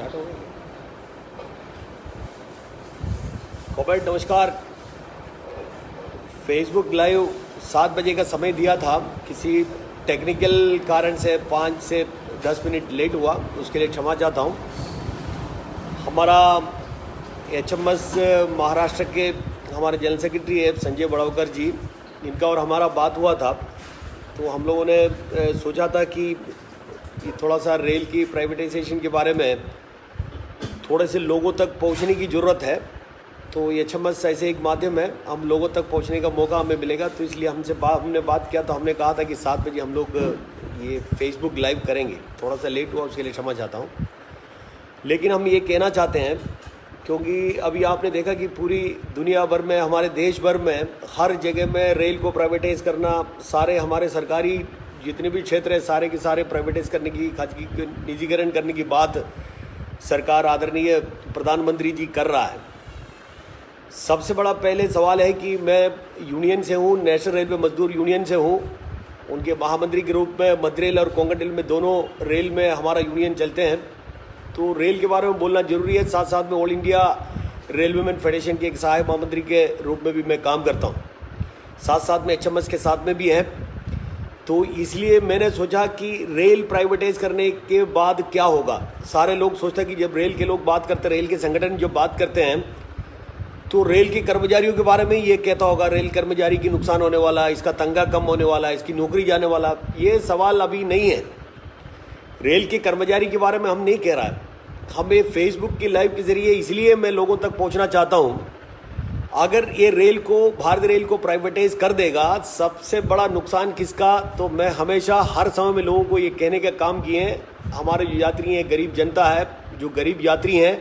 Start हो गई। Comrade नमस्कार। फेसबुक लाइव 7 बजे का समय दिया था, किसी टेक्निकल कारण से 5 से 10 मिनट लेट हुआ, उसके लिए क्षमा चाहता हूँ। हमारा HMS महाराष्ट्र के हमारे जनरल सेक्रेटरी है संजय बड़ावकर जी, इनका और हमारा बात हुआ था, तो हम लोगों ने सोचा था कि थोड़ा सा रेल की प्राइवेटाइजेशन के बारे में थोड़े से लोगों तक पहुंचने की ज़रूरत है। तो HMS ऐसे एक माध्यम है, हम लोगों तक पहुंचने का मौका हमें मिलेगा, तो इसलिए हमने बात किया, तो हमने कहा था कि 7 बजे हम लोग ये फेसबुक लाइव करेंगे। थोड़ा सा लेट हुआ, उसके लिए क्षमा चाहता हूँ। लेकिन हम ये कहना चाहते हैं, क्योंकि अभी आपने देखा कि पूरी दुनिया भर में, हमारे देश भर में, हर जगह में रेल को प्राइवेटाइज करना, सारे हमारे सरकारी जितने भी क्षेत्र है सारे के सारे प्राइवेटाइज करने की, खासगी निजीकरण करने की बात सरकार आदरणीय प्रधानमंत्री जी कर रहा है। सबसे बड़ा पहले सवाल है कि मैं यूनियन से हूँ, नेशनल रेलवे मजदूर यूनियन से हूँ, उनके महामंत्री के रूप में मध्य रेल और कोंकण रेल में, दोनों रेल में हमारा यूनियन चलते हैं, तो रेल के बारे में बोलना जरूरी है। साथ साथ में ऑल इंडिया रेलवेमैन फेडरेशन के एक सहायक महामंत्री के रूप में भी मैं काम करता हूँ, साथ साथ में HMS के साथ में भी हैं। तो इसलिए मैंने सोचा कि रेल प्राइवेटाइज करने के बाद क्या होगा। सारे लोग सोचते हैं कि जब रेल के लोग बात करते, रेल के संगठन जो बात करते हैं, तो रेल के कर्मचारियों के बारे में ये कहता होगा रेल कर्मचारी की नुकसान होने वाला, इसका तंगा कम होने वाला, इसकी नौकरी जाने वाला। ये सवाल अभी नहीं है। रेल के कर्मचारी के बारे में हम नहीं कह रहा है। हमें फेसबुक की लाइव के जरिए इसलिए मैं लोगों तक पहुंचना चाहता हूं, अगर ये रेल को, भारतीय रेल को प्राइवेटाइज कर देगा, सबसे बड़ा नुकसान किसका, तो मैं हमेशा हर समय में लोगों को ये कहने का काम किए हैं, हमारे जो यात्री हैं, गरीब जनता है, जो गरीब यात्री हैं,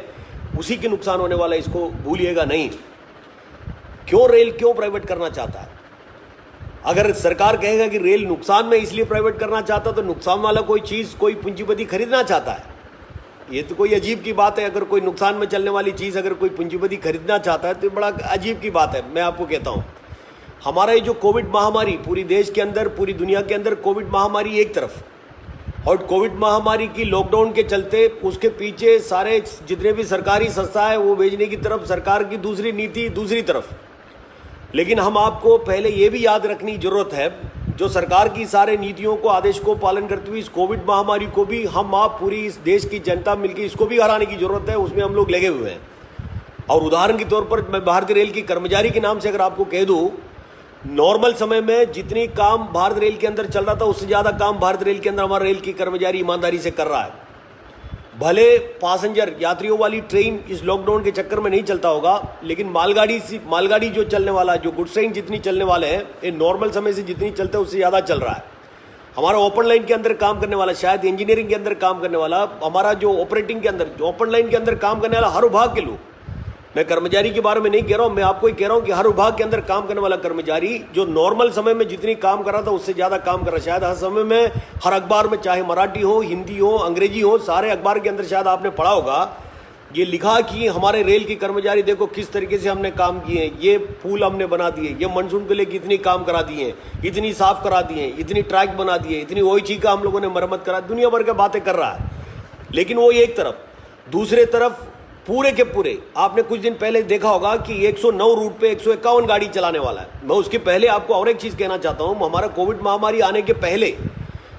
उसी के नुकसान होने वाला है, इसको भूलिएगा नहीं। क्यों रेल क्यों प्राइवेट करना चाहता है? अगर सरकार कहेगा कि रेल नुकसान में इसलिए प्राइवेट करना चाहता, तो नुकसान वाला कोई चीज़ कोई पूंजीपति खरीदना चाहता है, ये तो कोई अजीब की बात है। अगर कोई नुकसान में चलने वाली चीज़ अगर कोई पूंजीपति खरीदना चाहता है तो बड़ा अजीब की बात है। मैं आपको कहता हूँ, हमारा ये जो कोविड महामारी पूरी देश के अंदर, पूरी दुनिया के अंदर कोविड महामारी एक तरफ, और कोविड महामारी की लॉकडाउन के चलते उसके पीछे सारे जितने भी सरकारी संस्था है वो भेजने की तरफ सरकार की दूसरी नीति दूसरी तरफ। लेकिन हम आपको पहले ये भी याद रखनी जरूरत है, जो सरकार की सारे नीतियों को, आदेश को पालन करते हुए इस कोविड महामारी को भी हम आप पूरी इस देश की जनता मिलकर इसको भी हराने की जरूरत है, उसमें हम लोग लगे हुए हैं। और उदाहरण के तौर पर मैं भारतीय रेल की कर्मचारी के नाम से अगर आपको कह दूं, नॉर्मल समय में जितनी काम भारतीय रेल के अंदर चल रहा था, उससे ज़्यादा काम भारतीय रेल के अंदर हमारा रेल की कर्मचारी ईमानदारी से कर रहा है। भले पैसेंजर यात्रियों वाली ट्रेन इस लॉकडाउन के चक्कर में नहीं चलता होगा, लेकिन मालगाड़ी जो चलने वाला है, जो गुड्स ट्रेन जितनी चलने वाले हैं, ये नॉर्मल समय से जितनी चलते हैं उससे ज़्यादा चल रहा है। हमारा ओपन लाइन के अंदर काम करने वाला, शायद इंजीनियरिंग के अंदर काम करने वाला, हमारा जो ऑपरेटिंग के अंदर, जो ओपन लाइन के अंदर काम करने वाला हर विभाग के लोग, मैं कर्मचारी के बारे में नहीं कह रहा हूँ, मैं आपको ही कह रहा हूँ कि हर विभाग के अंदर काम करने वाला कर्मचारी जो नॉर्मल समय में जितनी काम कर रहा था उससे ज़्यादा काम कर रहा है। शायद हर समय में, हर अखबार में, चाहे मराठी हो, हिंदी हो, अंग्रेजी हो, सारे अखबार के अंदर शायद आपने पढ़ा होगा, ये लिखा कि हमारे रेल की कर्मचारी देखो किस तरीके से हमने काम किए हैं, ये पुल हमने बना दिए, ये मानसून के लिए कितनी काम करा दिए हैं, इतनी साफ करा दिए हैं, इतनी ट्रैक बना दिए, इतनी ओइची का हम लोगों ने मरम्मत करा, दुनिया भर की बातें कर रहा है। लेकिन वो एक तरफ, दूसरे तरफ पूरे के पूरे, आपने कुछ दिन पहले देखा होगा कि 109 रूट पे 151 गाड़ी चलाने वाला है। मैं उसके पहले आपको और एक चीज़ कहना चाहता हूँ, हमारा कोविड महामारी आने के पहले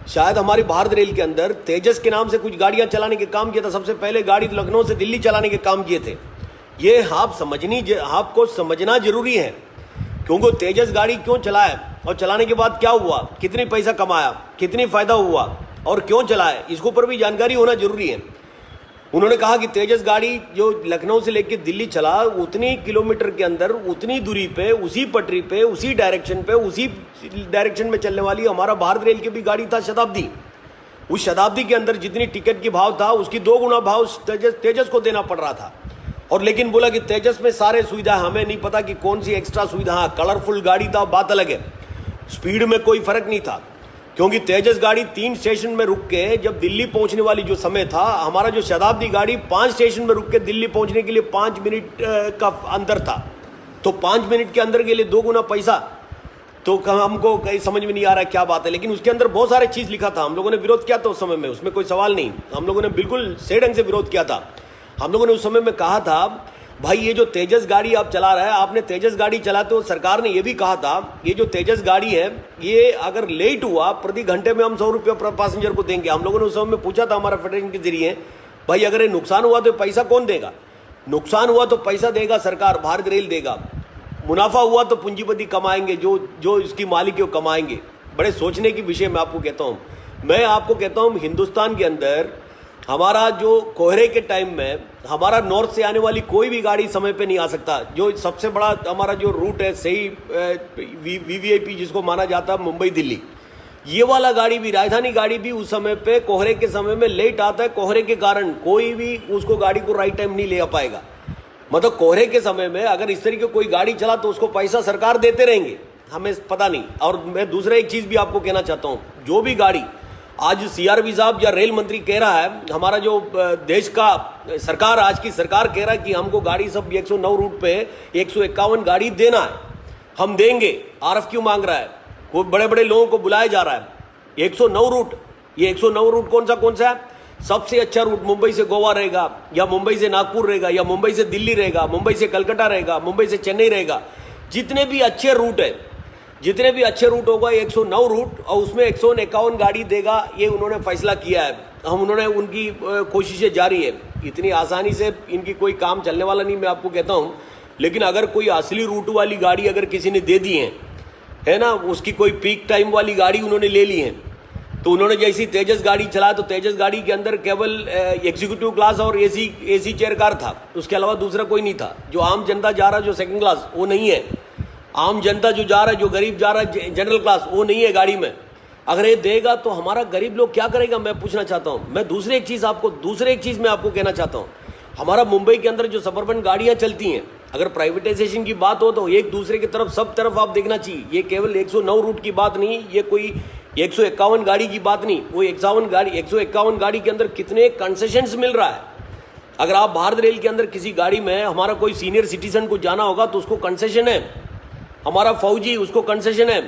शायद हमारी भारत रेल के अंदर तेजस के नाम से कुछ गाड़ियाँ चलाने के काम किया था। सबसे पहले गाड़ी लखनऊ से दिल्ली चलाने के काम किए थे। ये आपको समझना जरूरी है, क्योंकि तेजस गाड़ी क्यों चलाया और चलाने के बाद क्या हुआ, कितनी पैसा कमाया, कितनी फायदा हुआ और क्यों चलाया, इसके ऊपर भी जानकारी होना जरूरी है। उन्होंने कहा कि तेजस गाड़ी जो लखनऊ से लेकर दिल्ली चला, उतनी किलोमीटर के अंदर, उतनी दूरी पे, उसी पटरी पे, उसी डायरेक्शन पे, उसी डायरेक्शन में चलने वाली हमारा भारत रेल की भी गाड़ी था शताब्दी। उस शताब्दी के अंदर जितनी टिकट की भाव था, उसकी 2 गुना भाव तेजस को देना पड़ रहा था। और लेकिन बोला कि तेजस में सारे सुविधा, हमें नहीं पता कि कौन सी एक्स्ट्रा सुविधा, कलरफुल गाड़ी था, बात अलग है, स्पीड में कोई फर्क नहीं था, क्योंकि तेजस गाड़ी 3 स्टेशन में रुक के जब दिल्ली पहुंचने वाली जो समय था, हमारा जो शताब्दी गाड़ी 5 स्टेशन में रुक के दिल्ली पहुंचने के लिए 5 मिनट का अंदर था। तो 5 मिनट के अंदर के लिए 2 गुना पैसा, तो हमको कहीं समझ में नहीं आ रहा है क्या बात है, लेकिन उसके अंदर बहुत सारे चीज़ लिखा था। हम लोगों ने विरोध किया था उस समय में, उसमें कोई सवाल नहीं। हम लोगों ने बिल्कुल सही ढंग से विरोध किया था। हम लोगों ने उस समय में कहा था भाई ये जो तेजस गाड़ी आप चला रहा है, आपने तेजस गाड़ी चलाते हो, सरकार ने ये भी कहा था ये जो तेजस गाड़ी है ये अगर लेट हुआ प्रति घंटे में हम 100 रुपये पैसेंजर को देंगे। हम लोगों ने उस समय में पूछा था हमारा फेडरेशन के जरिए, भाई अगर ये नुकसान हुआ तो पैसा कौन देगा? नुकसान हुआ तो पैसा देगा सरकार, भारतीय रेल देगा। मुनाफा हुआ तो पूंजीपति कमाएंगे, जो इसकी मालिक है वो कमाएंगे। बड़े सोचने की विषय मैं आपको कहता हूँ। मैं आपको कहता हूँ हिंदुस्तान के अंदर हमारा जो कोहरे के टाइम में हमारा नॉर्थ से आने वाली कोई भी गाड़ी समय पे नहीं आ सकता। जो सबसे बड़ा हमारा जो रूट है सही वीवीआईपी जिसको माना जाता है मुंबई दिल्ली, ये वाला गाड़ी भी, राजधानी गाड़ी भी उस समय पे कोहरे के समय में लेट आता है। कोहरे के कारण कोई भी उसको गाड़ी को राइट टाइम नहीं ले आ पाएगा। मतलब कोहरे के समय में अगर इस तरीके कोई गाड़ी चला तो उसको पैसा सरकार देते रहेंगे, हमें पता नहीं। और मैं दूसरा एक चीज़ भी आपको कहना चाहता हूँ, जो भी गाड़ी आज सीआरपी साहब या रेल मंत्री कह रहा है, हमारा जो देश का सरकार, आज की सरकार कह रहा है कि हमको गाड़ी सब 109 रूट पे 151 गाड़ी देना है, हम देंगे। आरएफ क्यों मांग रहा है? वो बड़े बड़े लोगों को बुलाया जा रहा है। 109 रूट, ये 109 रूट कौन सा है? सबसे अच्छा रूट मुंबई से गोवा रहेगा, या मुंबई से नागपुर रहेगा, या मुंबई से दिल्ली रहेगा, मुंबई से कलकत्ता रहेगा, मुंबई से चेन्नई रहेगा। जितने भी अच्छे रूट है, जितने भी अच्छे रूट होगा 109 रूट, और उसमें 151 गाड़ी देगा, ये उन्होंने फैसला किया है। उन्होंने उनकी कोशिशें जारी है। इतनी आसानी से इनकी कोई काम चलने वाला नहीं, मैं आपको कहता हूँ। लेकिन अगर कोई असली रूट वाली गाड़ी अगर किसी ने दे दी है ना, उसकी कोई पीक टाइम वाली गाड़ी उन्होंने ले ली है, तो उन्होंने जैसी तेजस गाड़ी चला तो तेजस गाड़ी के अंदर केवल एग्जीक्यूटिव क्लास और एसी चेयर कार था, उसके अलावा दूसरा कोई नहीं था। जो आम जनता जा रहा, जो सेकंड क्लास, वो नहीं है। आम जनता जो जा रहा है, जो गरीब जा रहा है जनरल क्लास, वो नहीं है गाड़ी में। अगर ये देगा तो हमारा गरीब लोग क्या करेगा, मैं पूछना चाहता हूँ। मैं दूसरे एक चीज़ मैं आपको कहना चाहता हूँ। हमारा मुंबई के अंदर जो सबअर्बन गाड़ियाँ चलती हैं, अगर प्राइवेटाइजेशन की बात हो तो एक दूसरे की तरफ सब तरफ आप देखना चाहिए। ये केवल 109 रूट की बात नहीं, ये कोई 151 गाड़ी की बात नहीं। वो 151 गाड़ी के अंदर कितने कंसेशंस मिल रहा है। अगर आप भारत रेल के अंदर किसी गाड़ी में हमारा कोई सीनियर सिटीजन को जाना होगा तो उसको कंसेशन है, हमारा फौजी उसको कंसेशन है,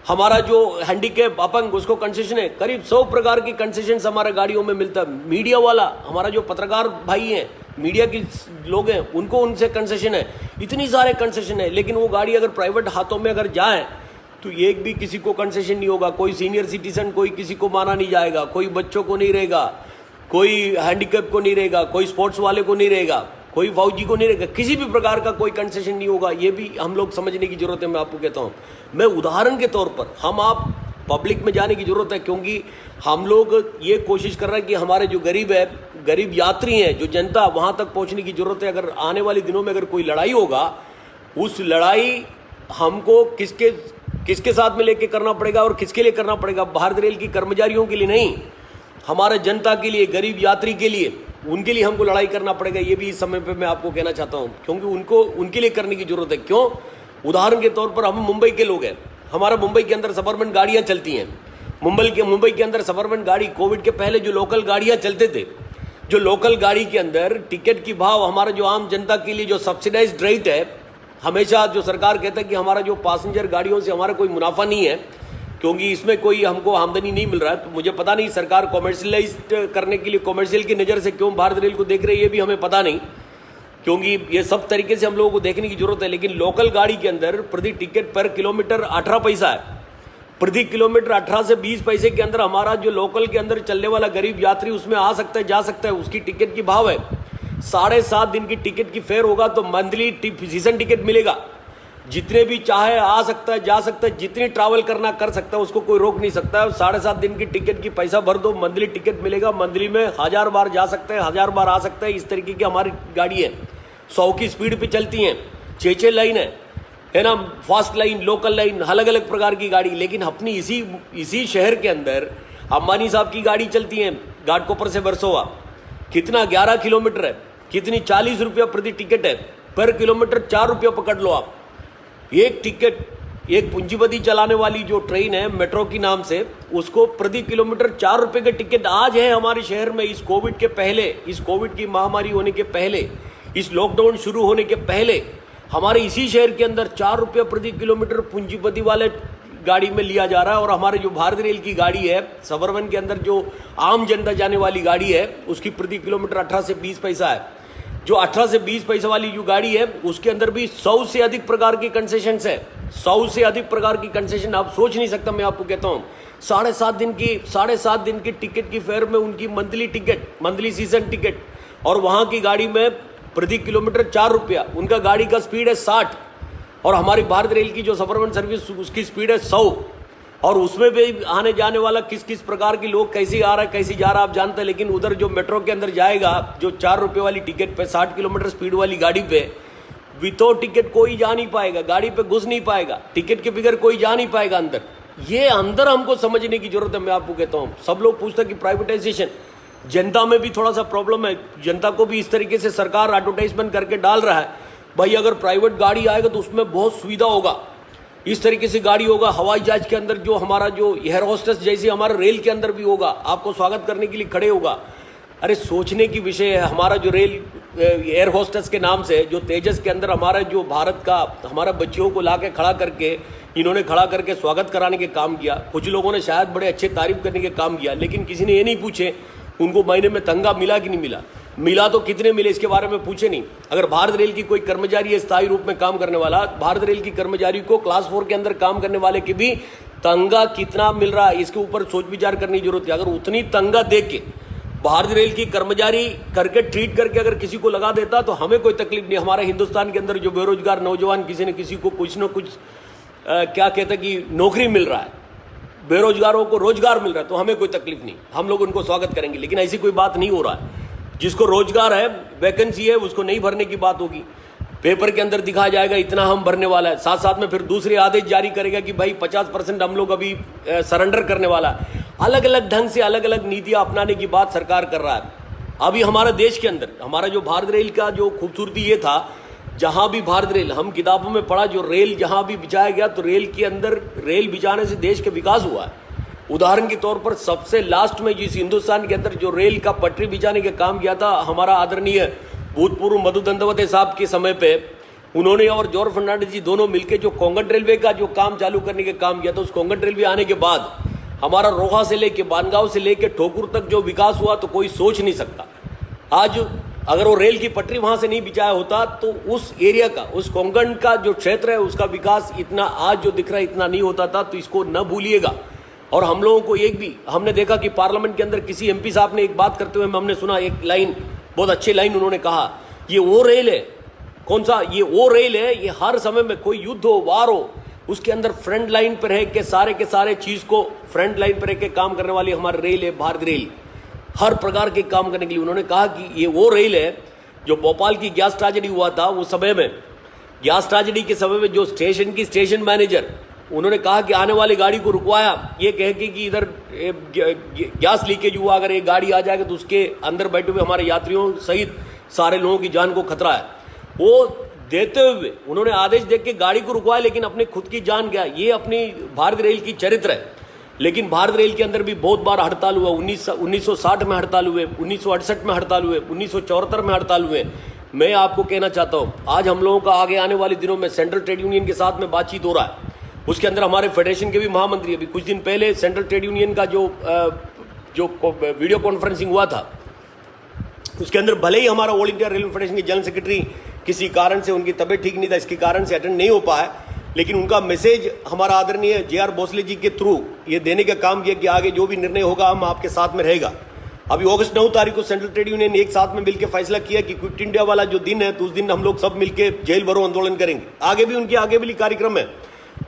हमारा जो हैंडीकैप अपंग उसको कंसेशन है। करीब 100 प्रकार की कंसेशन हमारे गाड़ियों में मिलता है। मीडिया वाला, हमारा जो पत्रकार भाई हैं, मीडिया के लोग हैं, उनको उनसे कंसेशन है। इतनी सारे कंसेशन है, लेकिन वो गाड़ी अगर प्राइवेट हाथों में अगर जाए तो एक भी किसी को कंसेशन नहीं होगा। कोई सीनियर सिटीजन कोई किसी को माना नहीं जाएगा, कोई बच्चों को नहीं रहेगा, कोई हैंडीकैप को नहीं रहेगा, कोई स्पोर्ट्स वाले को नहीं रहेगा, कोई फौजी को नहीं रहेगा, किसी भी प्रकार का कोई कंसेशन नहीं होगा। ये भी हम लोग समझने की जरूरत है। मैं आपको कहता हूँ, मैं उदाहरण के तौर पर, हम आप पब्लिक में जाने की जरूरत है, क्योंकि हम लोग ये कोशिश कर रहे हैं कि हमारे जो गरीब है, गरीब यात्री हैं, जो जनता, वहाँ तक पहुँचने की जरूरत है। अगर आने वाले दिनों में अगर कोई लड़ाई होगा, उस लड़ाई हमको किसके साथ में लेके करना पड़ेगा और किसके लिए करना पड़ेगा? भारत रेल की कर्मचारियों के लिए नहीं, हमारे जनता के लिए, गरीब यात्री के लिए, उनके लिए हमको लड़ाई करना पड़ेगा। ये भी इस समय पे मैं आपको कहना चाहता हूँ, क्योंकि उनके लिए करने की जरूरत है। क्यों? उदाहरण के तौर पर हम मुंबई के लोग हैं, हमारा मुंबई के अंदर सबअर्बन गाड़ियाँ चलती हैं। मुंबई के अंदर सबअर्बन गाड़ी, कोविड के पहले जो लोकल गाड़ियाँ चलते थे, जो लोकल गाड़ी के अंदर टिकट की भाव, हमारा जो आम जनता के लिए जो सब्सिडाइज्ड रेट है, हमेशा जो सरकार कहता है कि हमारा जो पैसेंजर गाड़ियों से हमारा कोई मुनाफा नहीं है, क्योंकि इसमें कोई हमको आमदनी नहीं मिल रहा है। तो मुझे पता नहीं सरकार कॉमर्शियलाइज करने के लिए कॉमर्शियल की नज़र से क्यों भारत रेल को देख रही है, ये भी हमें पता नहीं, क्योंकि ये सब तरीके से हम लोगों को देखने की जरूरत है। लेकिन लोकल गाड़ी के अंदर प्रति टिकट पर किलोमीटर 18 पैसा है। प्रति किलोमीटर 18 से 20 पैसे के अंदर हमारा जो लोकल के अंदर चलने वाला गरीब यात्री उसमें आ सकता है, जा सकता है। उसकी टिकट की भाव है 7.5 दिन की टिकट की फेयर होगा तो मंथली सीजन टिकट मिलेगा। जितने भी चाहे आ सकता है, जा सकता है, जितनी ट्रैवल करना कर सकता है, उसको कोई रोक नहीं सकता है। 7.5 दिन की टिकट की पैसा भर दो, मंथली टिकट मिलेगा। मंथली में 1000 बार जा सकते हैं, 1000 बार आ सकता है। इस तरीके की हमारी गाड़ी है, 100 की स्पीड पे चलती हैं, 6 लाइन है ना, फास्ट लाइन, लोकल लाइन, अलग अलग प्रकार की गाड़ी। लेकिन अपनी इसी शहर के अंदर अंबानी साहब की गाड़ी चलती है घाटकोपर से वर्सोवा, कितना 11 किलोमीटर है, कितनी 40 रुपया प्रति टिकट है, पर किलोमीटर 4 रुपया पकड़ लो आप। एक टिकट, एक पूंजीपति चलाने वाली जो ट्रेन है मेट्रो की नाम से, उसको प्रति किलोमीटर 4 रुपये का टिकट आज है हमारे शहर में। इस कोविड के पहले, इस कोविड की महामारी होने के पहले, इस लॉकडाउन शुरू होने के पहले हमारे इसी शहर के अंदर 4 रुपये प्रति किलोमीटर पूंजीपति वाले गाड़ी में लिया जा रहा है, और हमारे जो भारतीय रेल की गाड़ी है सबअर्बन के अंदर जो आम जनता जाने वाली गाड़ी है उसकी प्रति किलोमीटर 18 से 20 पैसा है। जो 18 से 20 पैसा वाली जो गाड़ी है उसके अंदर भी 100 से अधिक प्रकार की कंसेशन है, 100 से अधिक प्रकार की कंसेशन। आप सोच नहीं सकता, मैं आपको कहता हूँ 7.5 दिन की टिकट की फेयर में उनकी monthly ticket, monthly season ticket, और वहाँ की गाड़ी में प्रति किलोमीटर 4 रुपया, उनका गाड़ी का स्पीड है 60, और हमारी भारत रेल की जो सबअर्बन सर्विस उसकी स्पीड है 100, और उसमें भी आने जाने वाला किस किस प्रकार के लोग कैसे आ रहा है कैसे जा रहा है आप जानते हैं। लेकिन उधर जो मेट्रो के अंदर जाएगा जो 4 रुपये वाली टिकट पे 60 किलोमीटर स्पीड वाली गाड़ी पे विदाउट टिकट कोई जा नहीं पाएगा, गाड़ी पे घुस नहीं पाएगा, टिकट के बगैर कोई जा नहीं पाएगा अंदर। ये अंदर हमको समझने की जरूरत है। मैं आपको कहता हूँ सब लोग पूछते हैं कि प्राइवेटाइजेशन, जनता में भी थोड़ा सा प्रॉब्लम है, जनता को भी इस तरीके से सरकार एडवर्टाइजमेंट करके डाल रहा है भाई अगर प्राइवेट गाड़ी आएगा तो उसमें बहुत सुविधा होगा, इस तरीके से गाड़ी होगा। हवाई जहाज के अंदर जो हमारा जो एयर होस्टेस जैसे हमारा रेल के अंदर भी होगा, आपको स्वागत करने के लिए खड़े होगा। अरे सोचने की विषय है, हमारा जो रेल एयर होस्टेस के नाम से जो तेजस के अंदर हमारा जो भारत का हमारा बच्चियों को ला के खड़ा करके इन्होंने खड़ा करके स्वागत कराने के काम किया। कुछ लोगों ने शायद बड़े अच्छे तारीफ करने के काम किया, लेकिन किसी ने ये नहीं पूछे उनको महीने में तनख्वाह मिला कि नहीं मिला, मिला तो कितने मिले इसके बारे में पूछे नहीं। अगर भारत रेल की कोई कर्मचारी है स्थायी रूप में काम करने वाला, भारत रेल की कर्मचारी को क्लास 4 के अंदर काम करने वाले की भी तनख्वाह कितना मिल रहा है इसके ऊपर सोच विचार करने की जरूरत है। अगर उतनी तनख्वाह दे के भारत रेल की कर्मचारी करके ट्रीट करके अगर किसी को लगा देता तो हमें कोई तकलीफ नहीं। हमारे हिंदुस्तान के अंदर जो बेरोजगार नौजवान किसी न किसी को कुछ न कुछ क्या कहते हैं कि नौकरी मिल रहा है, बेरोजगारों को रोजगार मिल रहा है, तो हमें कोई तकलीफ नहीं, हम लोग उनको स्वागत करेंगे। लेकिन ऐसी कोई बात नहीं हो रहा है। जिसको रोजगार है, वैकेंसी है, उसको नहीं भरने की बात होगी, पेपर के अंदर दिखाया जाएगा इतना हम भरने वाला है, साथ साथ में फिर दूसरे आदेश जारी करेगा कि भाई 50% हम लोग अभी सरेंडर करने वाला है। अलग अलग ढंग से अलग अलग नीतियां अपनाने की बात सरकार कर रहा है। अभी हमारा देश के अंदर हमारा जो भारत रेल का जो खूबसूरती ये था, जहां भी भारत रेल हम किताबों में पढ़ा, जो रेल जहां भी बिछाया गया तो रेल के अंदर रेल बिछाने से देश का विकास हुआ है। उदाहरण के तौर पर सबसे लास्ट में जिस हिंदुस्तान के अंदर जो रेल का पटरी बिछाने का काम किया था हमारा आदरणीय भूतपूर्व मधु दंडवते साहब के समय पे, उन्होंने और जॉर्ज फर्नांडिस जी दोनों मिलकर जो कोंकण रेलवे का जो काम चालू करने का काम किया था, उस कोंकण रेलवे आने के बाद हमारा रोहा से लेके बानगांव से लेके ठोकुर तक जो विकास हुआ तो कोई सोच नहीं सकता। आज अगर वो रेल की पटरी वहां से नहीं बिछाया होता तो उस एरिया का, उस कोंकण का जो क्षेत्र है उसका विकास इतना आज जो दिख रहा है इतना नहीं होता था। तो इसको न भूलिएगा। और हम लोगों को एक भी हमने देखा कि पार्लियामेंट के अंदर किसी एमपी साहब ने एक बात करते हुए हमने सुना, एक लाइन, बहुत अच्छी लाइन उन्होंने कहा, ये वो रेल है, कौन सा, ये वो रेल है, ये हर समय में कोई युद्ध हो, वार हो, उसके अंदर फ्रंट लाइन पर रह के सारे चीज को फ्रंट लाइन पर रह के काम करने वाली हमारी रेल है भारत रेल, हर प्रकार के काम करने के लिए। उन्होंने कहा कि ये वो रेल है जो भोपाल की गैस ट्रेजेडी हुआ था उस समय में, गैस ट्रेजेडी के समय में जो स्टेशन की स्टेशन मैनेजर, उन्होंने कहा कि आने वाली गाड़ी को रुकवाया ये कह के कि इधर गैस लीकेज हुआ, अगर एक गाड़ी आ जाएगा तो उसके अंदर बैठे हुए हमारे यात्रियों सहित सारे लोगों की जान को खतरा है। वो देते हुए उन्होंने आदेश दे के गाड़ी को रुकवाया, लेकिन अपने खुद की जान गया। ये अपनी भारत रेल की चरित्र है। लेकिन भारत रेल के अंदर भी बहुत बार हड़ताल हुआ। 1960 में हड़ताल हुए, 1968 में हड़ताल हुए, 1974 में हड़ताल हुए। मैं आपको कहना चाहता हूँ आज हम लोगों का आगे आने वाले दिनों में सेंट्रल ट्रेड यूनियन के साथ में बातचीत हो रहा है। उसके अंदर हमारे फेडरेशन के भी महामंत्री, अभी कुछ दिन पहले सेंट्रल ट्रेड यूनियन का जो वीडियो कॉन्फ्रेंसिंग हुआ था, उसके अंदर भले ही हमारा ऑल इंडिया रेलवे फेडरेशन के जनरल सेक्रेटरी किसी कारण से, उनकी तबीयत ठीक नहीं था, इसके कारण से अटेंड नहीं हो पाया, लेकिन उनका मैसेज हमारा आदरणीय जे.आर. भोसले जी के थ्रू ये देने का काम किया कि आगे जो भी निर्णय होगा हम आपके साथ में रहेगा। अभी अगस्त 9 तारीख को सेंट्रल ट्रेड यूनियन एक साथ में मिलकर फैसला किया कि क्विट इंडिया वाला जो दिन है तो उस दिन हम लोग सब मिलकर जेल भरो आंदोलन करेंगे। आगे भी उनके आगे भी कार्यक्रम है,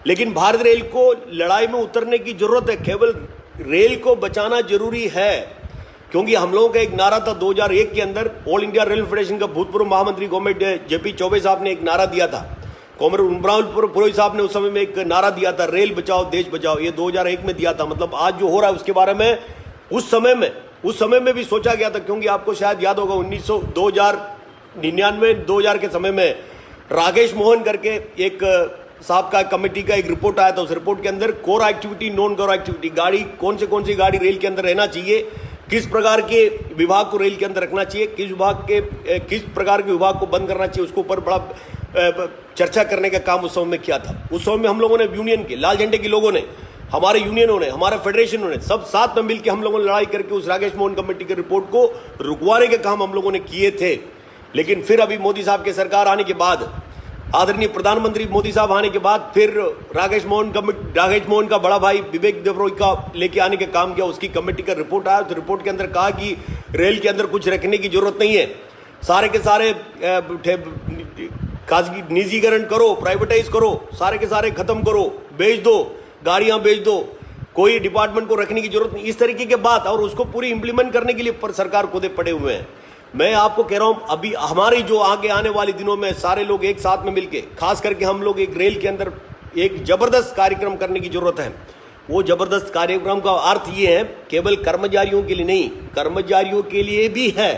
लेकिन भारत रेल को लड़ाई में उतरने की जरूरत है। केवल रेल को बचाना जरूरी है, क्योंकि हम लोगों का एक नारा था 2001 के अंदर, ऑल इंडिया रेलवे फेडरेशन का भूतपूर्व महामंत्री कॉमरेड जेपी चौबे साहब ने एक नारा दिया था, कॉमरेड उमराव पुरोहित साहब ने उस समय में एक नारा दिया था, रेल बचाओ देश बचाओ। ये 2001 में दिया था। मतलब आज जो हो रहा है उसके बारे में उस समय में भी सोचा गया था, क्योंकि आपको शायद याद होगा 1999 2000 के समय में राकेश मोहन करके एक साहब का कमेटी का एक रिपोर्ट आया था। उस रिपोर्ट के अंदर core activity, non core activity, गाड़ी कौन सी गाड़ी रेल के अंदर रहना चाहिए, किस प्रकार के विभाग को रेल के अंदर रखना चाहिए, किस प्रकार के विभाग को बंद करना चाहिए, उसके ऊपर बड़ा चर्चा करने का काम उस समय में किया था। उस समय में हम लोगों ने यूनियन के लाल झंडे के लोगों ने, हमारे यूनियनों ने, हमारे फेडरेशनों ने सब साथ में मिलकर हम लोगों ने लड़ाई करके उस राकेश मोहन कमेटी की रिपोर्ट को रुकवाने के काम हम लोगों ने किए थे। लेकिन फिर अभी मोदी साहब की सरकार आने के बाद, आदरणीय प्रधानमंत्री मोदी साहब आने के बाद फिर राकेश मोहन का बड़ा भाई विवेक देबरॉय का लेके आने का काम किया। उसकी कमेटी का रिपोर्ट आया तो रिपोर्ट के अंदर कहा कि रेल के अंदर कुछ रखने की जरूरत नहीं है, सारे के सारे खासगी निजीकरण करो, प्राइवेटाइज करो, सारे के सारे खत्म करो, बेच दो, गाड़ियां बेच दो, कोई डिपार्टमेंट को रखने की जरूरत नहीं, इस तरीके के बात। और उसको पूरी इंप्लीमेंट करने के लिए पर सरकार खुद पड़े हुए हैं। मैं आपको कह रहा हूं अभी हमारी जो आगे आने वाले दिनों में सारे लोग एक साथ में मिलके, खास करके हम लोग एक रेल के अंदर एक जबरदस्त कार्यक्रम करने की जरूरत है। वो जबरदस्त कार्यक्रम का अर्थ ये है केवल कर्मचारियों के लिए नहीं, कर्मचारियों के लिए भी है।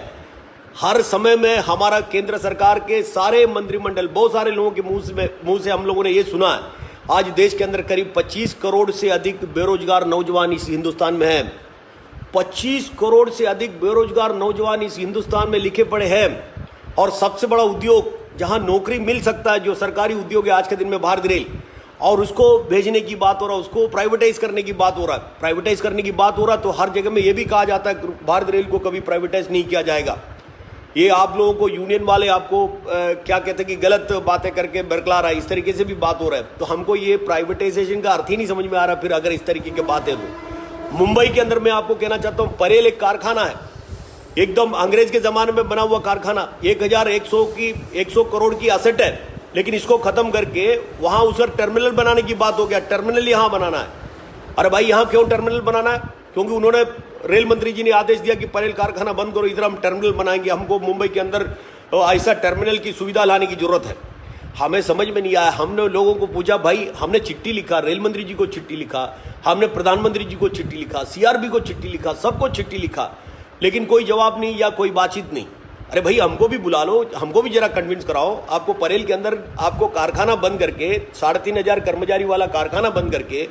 हर समय में हमारा केंद्र सरकार के सारे मंत्रिमंडल, बहुत सारे लोगों के मुंह से हम लोगों ने ये सुना है, आज देश के अंदर करीब 25 करोड़ से अधिक बेरोजगार नौजवान इस हिंदुस्तान में हैं। 25 करोड़ से अधिक बेरोजगार नौजवान इस हिंदुस्तान में लिखे पड़े हैं। और सबसे बड़ा उद्योग जहां नौकरी मिल सकता है, जो सरकारी उद्योग है आज के दिन में भारतीय रेल, और उसको भेजने की बात हो रहा है, उसको प्राइवेटाइज करने की बात हो रहा है। प्राइवेटाइज करने की बात हो रहा है तो हर जगह में यह भी कहा जाता है भारतीय रेल को कभी प्राइवेटाइज नहीं किया जाएगा। ये आप लोगों को यूनियन वाले आपको क्या कहते हैं कि गलत बातें करके बरकला रहा है, इस तरीके से भी बात हो रहा है। तो हमको ये प्राइवेटाइजेशन का अर्थ ही नहीं समझ में आ रहा। फिर अगर इस तरीके की बात है तो मुंबई के अंदर मैं आपको कहना चाहता हूँ, परेल एक कारखाना है, एकदम अंग्रेज के जमाने में बना हुआ कारखाना, 1,100 करोड़ की असेट है, लेकिन इसको खत्म करके वहां उसका टर्मिनल बनाने की बात हो गया। टर्मिनल यहां बनाना है। अरे भाई यहां क्यों टर्मिनल बनाना है? क्योंकि उन्होंने रेल मंत्री जी ने आदेश दिया कि परेल कारखाना बंद करो, इधर हम टर्मिनल बनाएंगे। हमको मुंबई के अंदर ऐसा टर्मिनल की सुविधा लाने की जरूरत है। हमें समझ में नहीं आया। हमने लोगों को पूछा, भाई हमने चिट्ठी लिखा, रेल मंत्री जी को चिट्ठी लिखा, हमने प्रधानमंत्री जी को चिट्ठी लिखा, सीआरबी को चिट्ठी लिखा, सबको चिट्ठी लिखा, लेकिन कोई जवाब नहीं या कोई बातचीत नहीं। अरे भाई हमको भी बुला लो, हमको भी जरा कन्विंस कराओ। आपको परेल के अंदर आपको कारखाना बंद करके, 3,500 कर्मचारी वाला कारखाना बंद करके,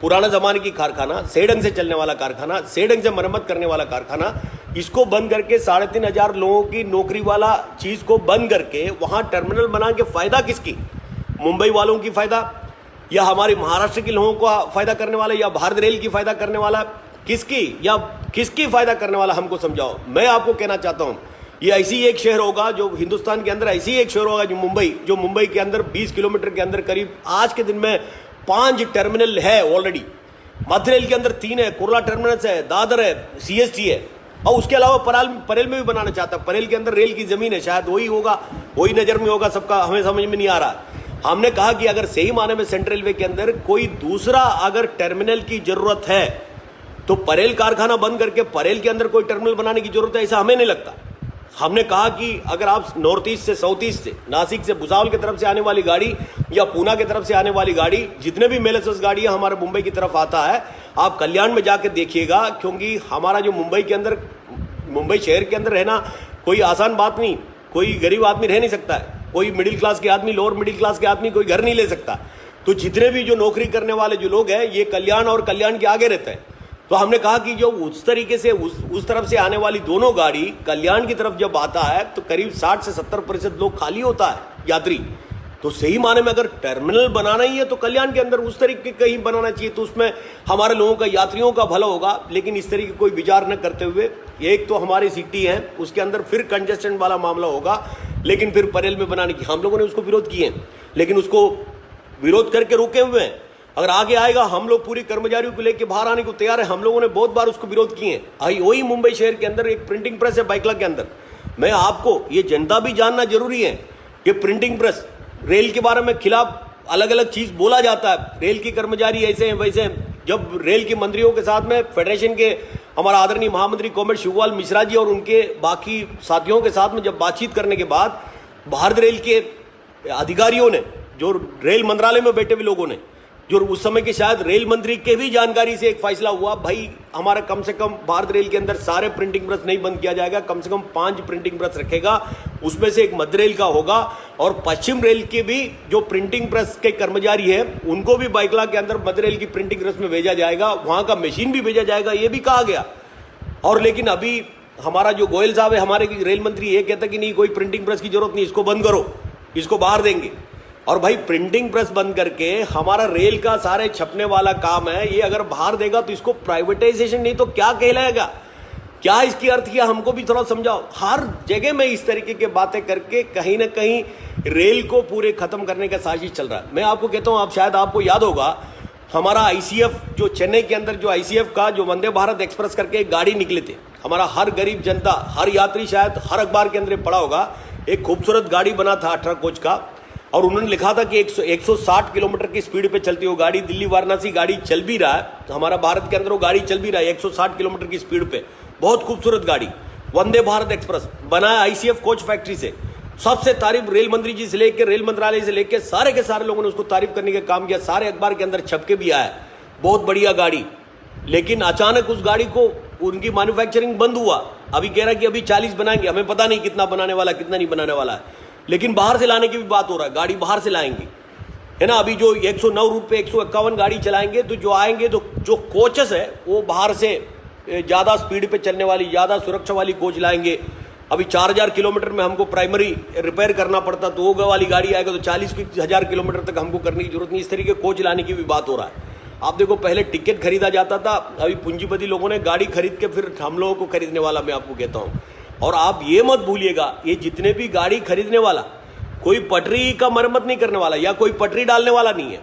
पुराना जमाने की कारखाना, सही ढंग से चलने वाला कारखाना, सही ढंग से मरम्मत करने वाला कारखाना, इसको बंद करके 3,500 लोगों की नौकरी वाला चीज को बंद करके वहां टर्मिनल बना के फायदा किसकी? मुंबई वालों की फायदा, या हमारे महाराष्ट्र के लोगों को फायदा करने वाला, या भारतीय रेल की फायदा करने वाला? किसकी, या किसकी फायदा करने वाला हमको समझाओ। मैं आपको कहना चाहता हूं, ये ऐसी एक शहर होगा जो हिंदुस्तान के अंदर, ऐसी एक शहर होगा जो मुंबई के अंदर 20 किलोमीटर के अंदर करीब आज के दिन में 5 टर्मिनल है ऑलरेडी। मध्य रेल के अंदर 3 है, कुर्ला टर्मिनस है, दादर है, सीएसटी है, और उसके अलावा परेल में भी बनाना चाहता है। परेल के अंदर रेल की जमीन है, शायद वही होगा, वही नजर में होगा सबका, हमें समझ में नहीं आ रहा। हमने कहा कि अगर सही माने में सेंट्रल रेलवे के अंदर कोई दूसरा अगर टर्मिनल की जरूरत है तो परेल कारखाना बंद करके परेल के अंदर कोई टर्मिनल बनाने की जरूरत है, ऐसा हमें नहीं लगता। हमने कहा कि अगर आप नॉर्थ ईस्ट से, साउथ ईस्ट से, नासिक से, भुसावल की तरफ से आने वाली गाड़ी या पूना की तरफ से आने वाली गाड़ी, जितने भी मेलेसस गाड़ियां हमारे मुंबई की तरफ आता है, आप कल्याण में जाकर देखिएगा। क्योंकि हमारा जो मुंबई के अंदर, मुंबई शहर के अंदर रहना कोई आसान बात नहीं। कोई गरीब आदमी रह नहीं सकता है, कोई मिडिल क्लास के आदमी, लोअर मिडिल क्लास के आदमी कोई घर नहीं ले सकता। तो जितने भी जो नौकरी करने वाले जो लोग हैं, ये कल्याण और कल्याण के आगे रहते हैं। तो हमने कहा कि जो उस तरीके से उस तरफ से आने वाली दोनों गाड़ी कल्याण की तरफ जब आता है तो करीब 60 से 70% लोग खाली होता है यात्री। तो सही माने में अगर टर्मिनल बनाना ही है तो कल्याण के अंदर उस तरीके का ही बनाना चाहिए, तो उसमें हमारे लोगों का, यात्रियों का भला होगा। लेकिन इस तरीके कोई विचार न करते हुए, एक तो हमारी सिटी है, उसके अंदर फिर कंजेस्शन वाला मामला होगा, लेकिन फिर परेल में बनाने की हम लोगों ने उसको विरोध किए, लेकिन उसको विरोध करके रुके हुए हैं। अगर आगे आएगा, हम लोग पूरी कर्मचारियों को लेकर बाहर आने को तैयार है। हम लोगों ने बहुत बार उसको विरोध किए हैं। वही मुंबई शहर के अंदर एक प्रिंटिंग प्रेस है बाइकला के अंदर। मैं आपको, ये जनता भी जानना जरूरी है कि प्रिंटिंग प्रेस, रेल के बारे में खिलाफ अलग अलग चीज बोला जाता है, रेल की कर्मचारी ऐसे हैं वैसे हैं। जब रेल के मंत्रियों के साथ में फेडरेशन के हमारा आदरणीय महामंत्री कॉमरेड शिवपाल मिश्रा जी और उनके बाकी साथियों के साथ में जब बातचीत करने के बाद भारतीय रेल के अधिकारियों ने, जो रेल मंत्रालय में बैठे हुए लोगों ने, जो उस समय के शायद रेल मंत्री के भी जानकारी से एक फैसला हुआ, भाई हमारा कम से कम भारत रेल के अंदर सारे प्रिंटिंग प्रेस नहीं बंद किया जाएगा, कम से कम 5 प्रिंटिंग प्रेस रखेगा, उसमें से एक मध्य रेल का होगा, और पश्चिम रेल के भी जो प्रिंटिंग प्रेस के कर्मचारी हैं उनको भी बाइकला के अंदर मध्य रेल की प्रिंटिंग प्रेस में भेजा जाएगा, वहां का मशीन भी भेजा जाएगा, ये भी कहा गया। और लेकिन अभी हमारा जो गोयल साहब है, हमारे रेल मंत्री, ये कहता कि नहीं कोई प्रिंटिंग प्रेस की जरूरत नहीं, इसको बंद करो। इसको बाहर देंगे। और भाई प्रिंटिंग प्रेस बंद करके हमारा रेल का सारे छपने वाला काम है, ये अगर बाहर देगा तो इसको प्राइवेटाइजेशन नहीं तो क्या कहलाएगा? क्या इसकी अर्थ किया? हमको भी थोड़ा समझाओ। हर जगह में इस तरीके की बातें करके कहीं ना कहीं रेल को पूरे खत्म करने का साजिश चल रहा है। मैं आपको कहता हूं, आप शायद आपको याद होगा, हमारा आईसीएफ जो चेन्नई के अंदर जो आईसीएफ का जो वंदे भारत एक्सप्रेस करके एक गाड़ी निकले थे, हमारा हर गरीब जनता, हर यात्री, शायद हर अखबार के अंदर पढ़ा होगा, एक खूबसूरत गाड़ी बना था 18 कोच का, और उन्होंने लिखा था कि 160 किलोमीटर की स्पीड पे चलती हो गाड़ी। दिल्ली वाराणसी गाड़ी चल भी रहा है, हमारा भारत के अंदर वो गाड़ी चल भी रहा है 160 किलोमीटर की स्पीड पे, बहुत खूबसूरत गाड़ी वंदे भारत एक्सप्रेस बना है आईसीएफ कोच फैक्ट्री से। सबसे तारीफ रेल मंत्री जी से लेकर, रेल मंत्रालय से लेकर सारे के सारे लोगों ने उसको तारीफ करने का काम किया, सारे अखबार के अंदर छप के भी आया, बहुत बढ़िया गाड़ी। लेकिन अचानक उस गाड़ी को उनकी मैन्युफैक्चरिंग बंद हुआ। अभी कह रहा है कि अभी 40 बनाएंगे, हमें पता नहीं कितना बनाने वाला कितना नहीं बनाने वाला है, लेकिन बाहर से लाने की भी बात हो रहा है, गाड़ी बाहर से लाएंगे, है ना। अभी जो 109 रूट पे 151 गाड़ी चलाएंगे, तो जो आएंगे तो जो कोचेस है वो बाहर से ज़्यादा स्पीड पे चलने वाली, ज़्यादा सुरक्षा वाली कोच लाएंगे। अभी 4000 किलोमीटर में हमको प्राइमरी रिपेयर करना पड़ता, तो वो वाली गाड़ी आएगा तो 40,000 किलोमीटर तक हमको करने की जरूरत नहीं। इस तरीके कोच लाने की भी बात हो रहा है। आप देखो, पहले टिकट खरीदा जाता था, अभी पूंजीपति लोगों ने गाड़ी खरीद के फिर हम लोगों को खरीदने वाला, मैं आपको कहता हूँ। और आप ये मत भूलिएगा, ये जितने भी गाड़ी खरीदने वाला, कोई पटरी का मरम्मत नहीं करने वाला, या कोई पटरी डालने वाला नहीं है,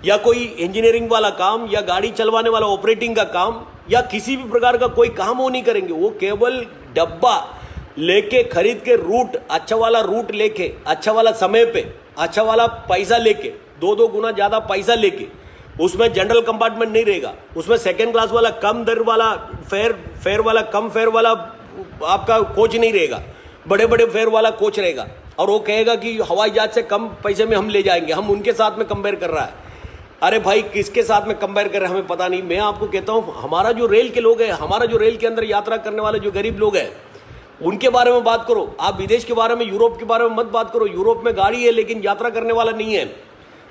या कोई इंजीनियरिंग वाला काम, या गाड़ी चलवाने वाला ऑपरेटिंग का काम, या किसी भी प्रकार का कोई काम वो नहीं करेंगे। वो केवल डब्बा लेके खरीद के रूट, अच्छा वाला रूट लेके, अच्छा वाला समय पे, अच्छा वाला पैसा लेके, 2 गुना ज़्यादा पैसा लेके, उसमें जनरल कंपार्टमेंट नहीं रहेगा, उसमें सेकेंड क्लास वाला कम दर वाला फेयर वाला कम फेयर वाला आपका कोच नहीं रहेगा, बड़े बड़े फेयर वाला कोच रहेगा। और वो कहेगा कि हवाई जहाज से कम पैसे में हम ले जाएंगे, हम उनके साथ में कंपेयर कर रहा है। अरे भाई, किसके साथ में कंपेयर कर रहे हैं हमें पता नहीं। मैं आपको कहता हूँ, हमारा जो रेल के लोग हैं, हमारा जो रेल के अंदर यात्रा करने वाले जो गरीब लोग हैं, उनके बारे में बात करो। आप विदेश के बारे में, यूरोप के बारे में मत बात करो। यूरोप में गाड़ी है लेकिन यात्रा करने वाला नहीं है।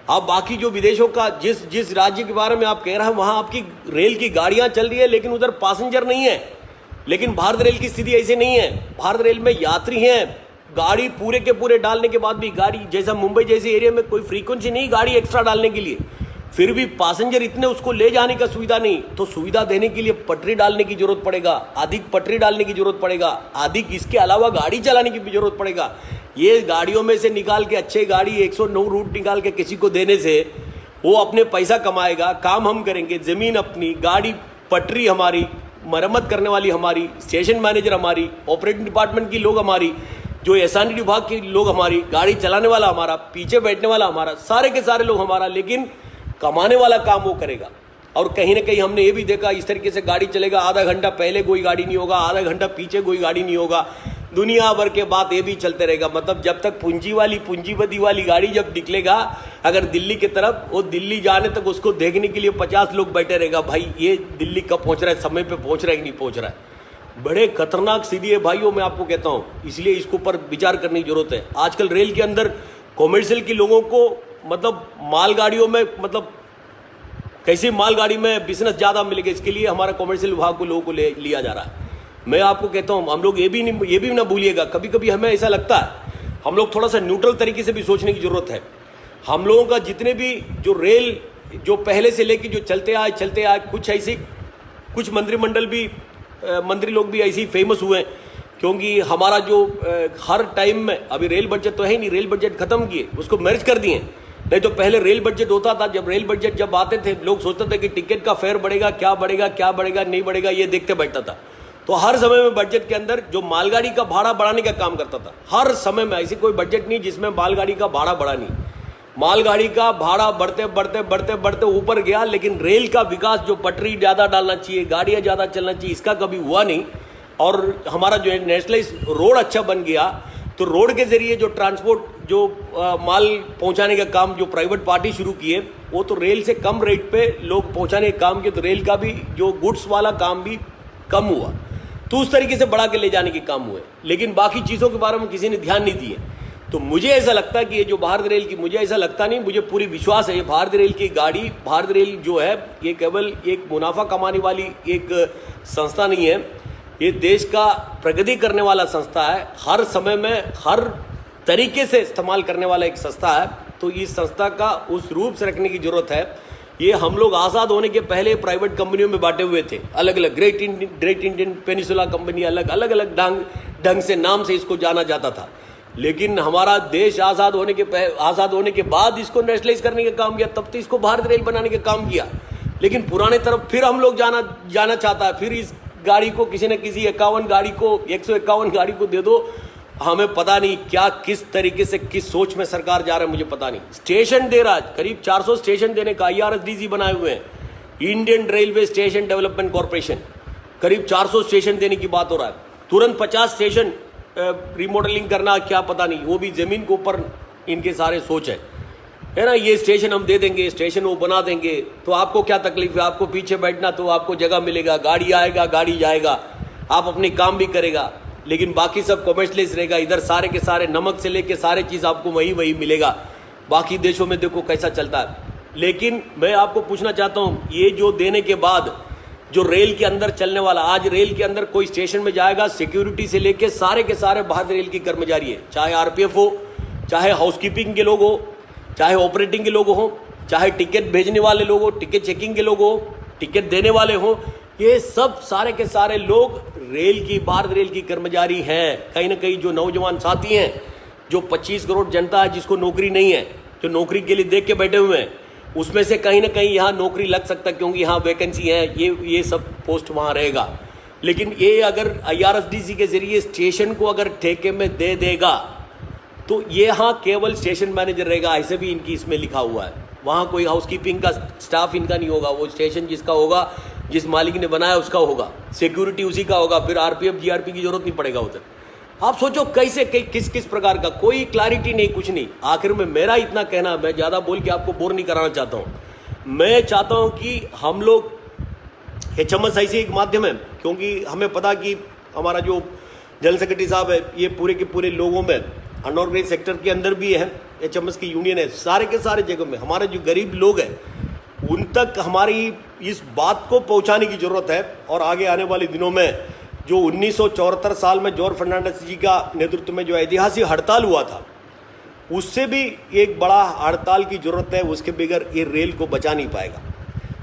आप बाकी जो विदेशों का जिस राज्य के बारे में आप कह रहे हैं, वहां आपकी रेल की गाड़ियां चल रही है लेकिन उधर पैसेंजर नहीं है। लेकिन भारत रेल की स्थिति ऐसे नहीं है। भारत रेल में यात्री हैं, गाड़ी पूरे के पूरे डालने के बाद भी, गाड़ी जैसा मुंबई जैसे एरिया में कोई फ्रीक्वेंसी नहीं गाड़ी एक्स्ट्रा डालने के लिए, फिर भी पैसेंजर इतने उसको ले जाने का सुविधा नहीं। तो सुविधा देने के लिए पटरी डालने की जरूरत पड़ेगा, अधिक पटरी डालने की जरूरत पड़ेगा, अधिक इसके अलावा गाड़ी चलाने की भी जरूरत पड़ेगा। ये गाड़ियों में से निकाल के अच्छे गाड़ी 109 रूट निकाल के किसी को देने से वो अपने पैसा कमाएगा, काम हम करेंगे, जमीन अपनी, गाड़ी, पटरी हमारी, मरम्मत करने वाली हमारी, स्टेशन मैनेजर हमारी, ऑपरेटिंग डिपार्टमेंट की लोग हमारी, जो एसआरटी विभाग के लोग हमारी, गाड़ी चलाने वाला हमारा, पीछे बैठने वाला हमारा, सारे के सारे लोग हमारा, लेकिन कमाने वाला काम वो करेगा। और कहीं ना कहीं हमने ये भी देखा, इस तरीके से गाड़ी चलेगा, आधा घंटा पहले कोई गाड़ी नहीं होगा, आधा घंटा पीछे कोई गाड़ी नहीं होगा, दुनिया भर के बात ये भी चलते रहेगा। मतलब जब तक पूंजीपति वाली गाड़ी जब निकलेगा अगर दिल्ली की तरफ, वो दिल्ली जाने तक उसको देखने के लिए 50 लोग बैठे रहेगा, भाई ये दिल्ली कब पहुंच रहा है, समय पे पहुंच रहा है कि नहीं पहुंच रहा है। बड़े खतरनाक सीधी है भाइयों, मैं आपको कहता हूँ, इसलिए इसके ऊपर विचार करने की जरूरत है। आजकल रेल के अंदर कॉमर्शियल के लोगों को, मतलब मालगाड़ियों में, मतलब कैसी मालगाड़ी में बिजनेस ज़्यादा मिलेगा, इसके लिए हमारा कॉमर्शियल विभाग को लोगों को लिया जा रहा है। मैं आपको कहता हूँ, हम लोग ये भी ना भूलिएगा, कभी कभी हमें ऐसा लगता है, हम लोग थोड़ा सा न्यूट्रल तरीके से भी सोचने की जरूरत है। हम लोगों का जितने भी जो रेल जो पहले से लेके जो चलते आए, कुछ ऐसे कुछ मंत्रिमंडल भी, मंत्री लोग भी ऐसे ही फेमस हुए हैं, क्योंकि हमारा जो हर टाइम में, अभी रेल बजट तो है ही नहीं, रेल बजट खत्म किए, उसको मर्ज कर दिए। नहीं तो पहले रेल बजट होता था, जब रेल बजट जब आते थे लोग सोचते थे कि टिकट का फेयर बढ़ेगा, क्या बढ़ेगा नहीं बढ़ेगा, ये देखते बैठता था। तो हर समय में बजट के अंदर जो मालगाड़ी का भाड़ा बढ़ाने का काम करता था, हर समय में, ऐसी कोई बजट नहीं जिसमें मालगाड़ी का भाड़ा बढ़ा नहीं। मालगाड़ी का भाड़ा बढ़ते ऊपर गया, लेकिन रेल का विकास, जो पटरी ज़्यादा डालना चाहिए, गाड़ियाँ ज़्यादा चलना चाहिए, इसका कभी हुआ नहीं। और हमारा जो है नेशनलाइज रोड अच्छा बन गया, तो रोड के जरिए जो ट्रांसपोर्ट, जो माल पहुंचाने का काम जो प्राइवेट पार्टी शुरू किए, वो तो रेल से कम रेट पे लोग पहुंचाने का काम किए, तो रेल का भी जो गुड्स वाला काम भी कम हुआ, तो उस तरीके से बढ़ा के ले जाने के काम हुए। लेकिन बाकी चीज़ों के बारे में किसी ने ध्यान नहीं दिए। तो मुझे ऐसा लगता है कि ये जो भारत रेल की, मुझे ऐसा लगता नहीं, मुझे पूरी विश्वास है, ये भारत रेल की गाड़ी, भारत रेल जो है, ये केवल एक मुनाफा कमाने वाली एक संस्था नहीं है, ये देश का प्रगति करने वाला संस्था है। हर समय में, हर तरीके से इस्तेमाल करने वाला एक संस्था है। तो इस संस्था का उस रूप से रखने की जरूरत है। ये हम लोग आज़ाद होने के पहले प्राइवेट कंपनियों में बांटे हुए थे, अलग अलग ग्रेट इंडियन पेनिसुला कंपनी, अलग अलग ढंग से नाम से इसको जाना जाता था। लेकिन हमारा देश आज़ाद होने के बाद इसको नेशनलाइज करने का काम किया, तब तो इसको भारत रेल बनाने का काम किया। लेकिन पुराने तरफ फिर हम लोग जाना चाहता है। फिर इस गाड़ी को किसी न किसी 151 गाड़ी को दे दो। हमें पता नहीं क्या किस तरीके से किस सोच में सरकार जा रहा है, मुझे पता नहीं। स्टेशन दे रहा है, करीब 400 स्टेशन देने का IRSDC बनाए हुए हैं, Indian railway station development corporation. करीब 400 स्टेशन देने की बात हो रहा है। तुरंत 50 स्टेशन रिमॉडलिंग करना, क्या पता नहीं, वो भी जमीन के ऊपर इनके सारे सोच है ना। ये स्टेशन हम दे देंगे, स्टेशन वो बना देंगे, तो आपको क्या तकलीफ है? आपको पीछे बैठना तो आपको जगह मिलेगा, गाड़ी आएगा, गाड़ी जाएगा, आप अपने काम भी करेगा, लेकिन बाकी सब कमर्शियलाइज रहेगा। इधर सारे के सारे नमक से लेके सारे चीज़ आपको वही मिलेगा। बाकी देशों में देखो कैसा चलता है। लेकिन मैं आपको पूछना चाहता हूँ, ये जो देने के बाद जो रेल के अंदर चलने वाला, आज रेल के अंदर कोई स्टेशन में जाएगा, सिक्योरिटी से लेके सारे के सारे भारतीय रेल की कर्मचारी है, चाहे RPF हो, चाहे हाउसकीपिंग के लोग हो, चाहे ऑपरेटिंग के लोग हो, चाहे टिकट भेजने वाले लोग हो, टिकट चेकिंग के लोग हो, टिकट देने वाले हो, ये सब सारे के सारे लोग भारत रेल की कर्मचारी हैं। कहीं ना कहीं जो नौजवान साथी हैं, जो 25 करोड़ जनता है जिसको नौकरी नहीं है, जो नौकरी के लिए देख के बैठे हुए हैं, उसमें से कहीं ना कहीं यहाँ नौकरी लग सकता है, क्योंकि यहाँ वैकेंसी है, ये सब पोस्ट वहाँ रहेगा। लेकिन ये अगर IRSDC के जरिए स्टेशन को अगर ठेके में दे देगा, तो ये यहाँ केवल स्टेशन मैनेजर रहेगा, ऐसे भी इनकी इसमें लिखा हुआ है। वहाँ कोई हाउसकीपिंग का स्टाफ इनका नहीं होगा, वो स्टेशन जिसका होगा, जिस मालिक ने बनाया उसका होगा, सिक्योरिटी उसी का होगा, फिर RPF GRP की जरूरत नहीं पड़ेगा उधर। आप सोचो कैसे, किस प्रकार का, कोई क्लैरिटी नहीं, कुछ नहीं। आखिर में मेरा इतना कहना, मैं ज़्यादा बोल के आपको बोर नहीं कराना चाहता हूँ। मैं चाहता हूँ कि हम लोग HMS ऐसे एक माध्यम है, क्योंकि हमें पता कि हमारा जो जनरल सेक्रेटरी साहब है, ये पूरे के पूरे लोगों में अनऑर्गेनाइज सेक्टर के अंदर भी है, HMS की यूनियन है, सारे के सारे जगह में हमारे जो गरीब लोग हैं उन तक हमारी इस बात को पहुंचाने की जरूरत है। और आगे आने वाले दिनों में जो 1974 साल में जॉर्ज फर्नांडिस जी का नेतृत्व में जो ऐतिहासिक हड़ताल हुआ था, उससे भी एक बड़ा हड़ताल की जरूरत है, उसके बगैर ये रेल को बचा नहीं पाएगा।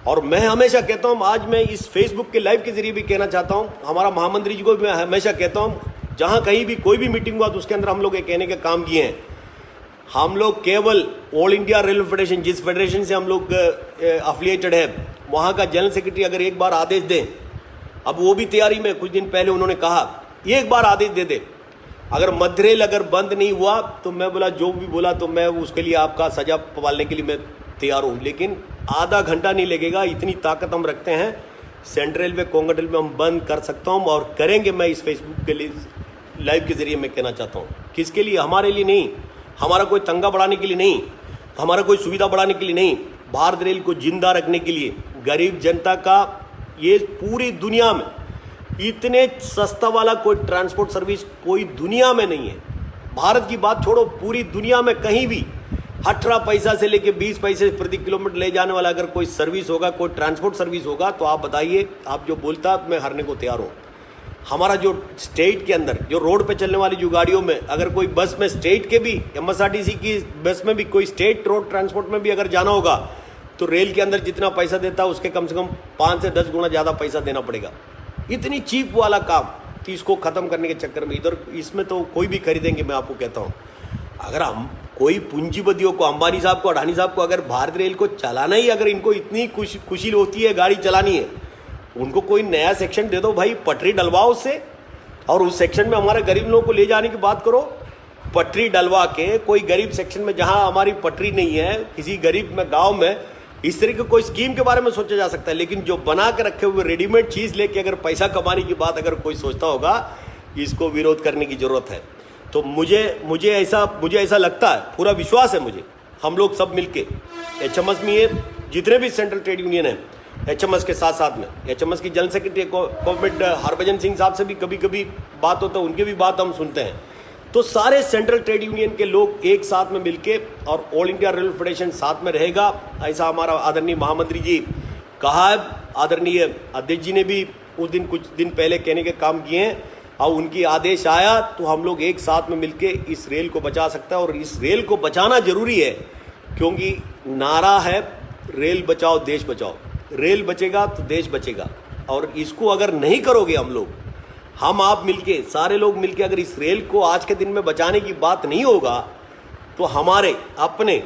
और मैं हमेशा कहता हूँ, आज मैं इस फेसबुक के लाइव के जरिए भी कहना चाहता हूँ, हमारा महामंत्री जी को भी मैं हमेशा कहता हूँ, जहाँ कहीं भी कोई भी मीटिंग हुआ तो उसके अंदर हम लोग ये कहने का काम किए हैं, हम लोग केवल ऑल इंडिया रेलवे फेडरेशन, जिस फेडरेशन से हम लोग अफिलिएटेड है, वहाँ का जनरल सेक्रेटरी अगर एक बार आदेश दें, अब वो भी तैयारी में, कुछ दिन पहले उन्होंने कहा एक बार आदेश दे दे, अगर मध्य रेल अगर बंद नहीं हुआ तो मैं बोला, जो भी बोला तो मैं उसके लिए आपका सजा पालने के लिए मैं तैयार हूँ, लेकिन आधा घंटा नहीं लगेगा, इतनी ताकत हम रखते हैं। सेंट्रल रेलवे, कोंकण रेलवे हम बंद कर सकता हूँ और करेंगे। मैं इस फेसबुक के लिए लाइव के जरिए मैं कहना चाहता हूँ, किसके लिए? हमारे लिए नहीं, हमारा कोई तंगा बढ़ाने के लिए नहीं, हमारा कोई सुविधा बढ़ाने के लिए नहीं, भारत रेल को जिंदा रखने के लिए। गरीब जनता का, ये पूरी दुनिया में इतने सस्ता वाला कोई ट्रांसपोर्ट सर्विस कोई दुनिया में नहीं है। भारत की बात छोड़ो, पूरी दुनिया में कहीं भी 18 पैसा से लेके 20 पैसे प्रति किलोमीटर ले जाने वाला अगर कोई सर्विस होगा, कोई ट्रांसपोर्ट सर्विस होगा, तो आप बताइए, आप जो बोलता मैं हरने को तैयार हूँ। हमारा जो स्टेट के अंदर जो रोड पे चलने वाली जो गाड़ियों में अगर कोई बस में स्टेट के भी MSRTC की बस में भी कोई स्टेट रोड ट्रांसपोर्ट में भी अगर जाना होगा तो रेल के अंदर जितना पैसा देता है उसके कम से कम 5 से 10 गुना ज़्यादा पैसा देना पड़ेगा। इतनी चीप वाला काम कि इसको ख़त्म करने के चक्कर में इधर इसमें तो कोई भी खरीदेंगे। मैं आपको कहता हूँ, अगर हम कोई पूंजीपतियों को, अंबानी साहब को, अडानी साहब को अगर भारत रेल को चलाना ही, अगर इनको इतनी खुशी होती है गाड़ी चलानी है, उनको कोई नया सेक्शन दे दो भाई, पटरी डलवाओ उससे, और उस सेक्शन में हमारे गरीब लोगों को ले जाने की बात करो। पटरी डलवा के कोई गरीब सेक्शन में जहां हमारी पटरी नहीं है, किसी गरीब में गांव में, इस तरह की कोई स्कीम के बारे में सोचा जा सकता है। लेकिन जो बना के रखे हुए रेडीमेड चीज़ लेके अगर पैसा कमाने की बात अगर कोई सोचता होगा, इसको विरोध करने की जरूरत है। तो मुझे ऐसा लगता है, पूरा विश्वास है मुझे, हम लोग सब मिलके HMS में, ये जितने भी सेंट्रल ट्रेड यूनियन है HMS के साथ में, HMS की general secretary comrade Harbhajan Singh साहब से भी कभी कभी बात होता है, उनके भी बात हम सुनते हैं। तो सारे सेंट्रल ट्रेड यूनियन के लोग एक साथ में मिलके, और ऑल इंडिया रेलवे फेडरेशन साथ में रहेगा, ऐसा हमारा आदरणीय महामंत्री जी कहा है। आदरणीय अध्यक्ष जी ने भी उस दिन कुछ दिन पहले कहने के काम किए हैं। और उनकी आदेश आया तो हम लोग एक साथ में मिलके इस रेल को बचा सकते हैं। और इस रेल को बचाना जरूरी है, क्योंकि नारा है रेल बचाओ देश बचाओ। रेल बचेगा तो देश बचेगा, और इसको अगर नहीं करोगे हम आप मिलके, सारे लोग मिलके अगर इस रेल को आज के दिन में बचाने की बात नहीं होगा, तो हमारे अपने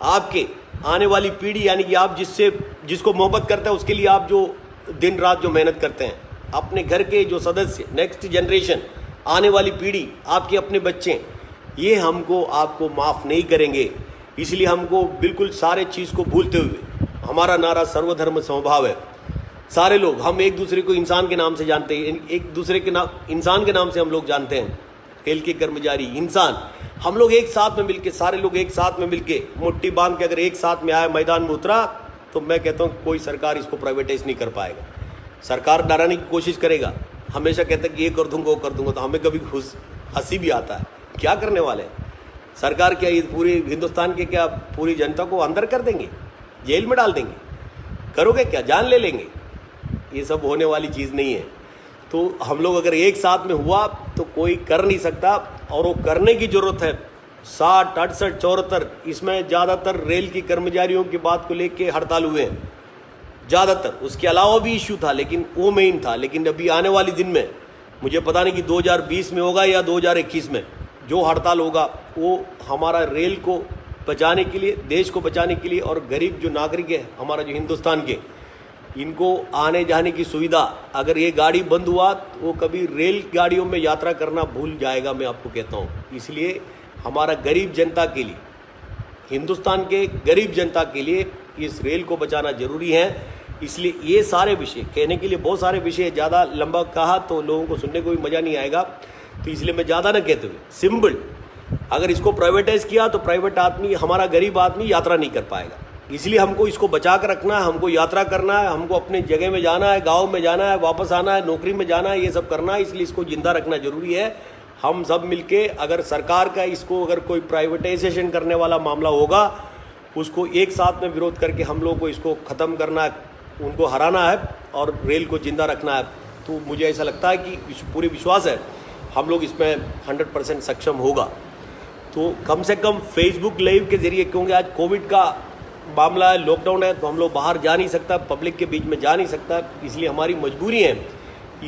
आपके आने वाली पीढ़ी, यानी कि आप जिसको मोहब्बत करते हैं, उसके लिए आप जो दिन रात जो मेहनत करते हैं, अपने घर के जो सदस्य, नेक्स्ट जनरेशन, आने वाली पीढ़ी, आपके अपने बच्चे, ये हमको आपको माफ़ नहीं करेंगे। इसलिए हमको बिल्कुल सारे चीज़ को भूलते हुए, हमारा नारा सर्वधर्म समभाव है। सारे लोग, हम एक दूसरे को इंसान के नाम से जानते हैं, एक दूसरे के नाम, इंसान के नाम से हम लोग जानते हैं। रेल के कर्मचारी, इंसान, हम लोग एक साथ में मिलके, सारे लोग एक साथ में मिलके मुट्ठी बांध के अगर एक साथ में आए, मैदान में उतरा, तो मैं कहता हूँ कोई सरकार इसको प्राइवेटाइज नहीं कर पाएगा। सरकार डराने की कोशिश करेगा, हमेशा कहता है कि ये कर दूंगा वो कर दूंगा, तो हमें कभी हंसी भी आता है, क्या करने वाले हैं सरकार? क्या ये पूरे हिंदुस्तान के, क्या पूरी जनता को अंदर कर देंगे, जेल में डाल देंगे? करोगे क्या? जान ले लेंगे? ये सब होने वाली चीज़ नहीं है। तो हम लोग अगर एक साथ में हुआ तो कोई कर नहीं सकता, और वो करने की ज़रूरत है। 60, 68, 74 इसमें ज़्यादातर रेल की कर्मचारियों की बात को लेके हड़ताल हुए हैं ज़्यादातर। उसके अलावा भी इश्यू था, लेकिन वो मेन था। लेकिन अभी आने वाले दिन में मुझे पता नहीं कि 2020 में होगा या 2021 में जो हड़ताल होगा, वो हमारा रेल को बचाने के लिए, देश को बचाने के लिए, और गरीब जो नागरिक है हमारा, जो हिंदुस्तान के, इनको आने जाने की सुविधा, अगर ये गाड़ी बंद हुआ तो वो कभी रेल गाड़ियों में यात्रा करना भूल जाएगा, मैं आपको कहता हूँ। इसलिए हमारा गरीब जनता के लिए, हिंदुस्तान के गरीब जनता के लिए इस रेल को बचाना जरूरी है। इसलिए ये सारे विषय कहने के लिए बहुत सारे विषय, ज़्यादा लंबा कहा तो लोगों को सुनने को भी मज़ा नहीं आएगा, तो इसलिए मैं ज़्यादा ना कहते हुए सिंपल, अगर इसको प्राइवेटाइज किया तो प्राइवेट आदमी, हमारा गरीब आदमी यात्रा नहीं कर पाएगा। इसलिए हमको इसको बचा कर रखना है, हमको यात्रा करना है, हमको अपने जगह में जाना है, गांव में जाना है, वापस आना है, नौकरी में जाना है, ये सब करना है। इसलिए इसको जिंदा रखना जरूरी है। हम सब मिलके, अगर सरकार का इसको अगर कोई प्राइवेटाइजेशन करने वाला मामला होगा, उसको एक साथ में विरोध करके हम लोग को इसको ख़त्म करना है, उनको हराना है और रेल को जिंदा रखना है। तो मुझे ऐसा लगता है कि पूरी विश्वास है हम लोग इसमें 100% सक्षम होगा। तो कम से कम फेसबुक लाइव के जरिए, क्योंकि आज कोविड का मामला है, लॉकडाउन है, तो हम लोग बाहर जा नहीं सकता, पब्लिक के बीच में जा नहीं सकता, इसलिए हमारी मजबूरी है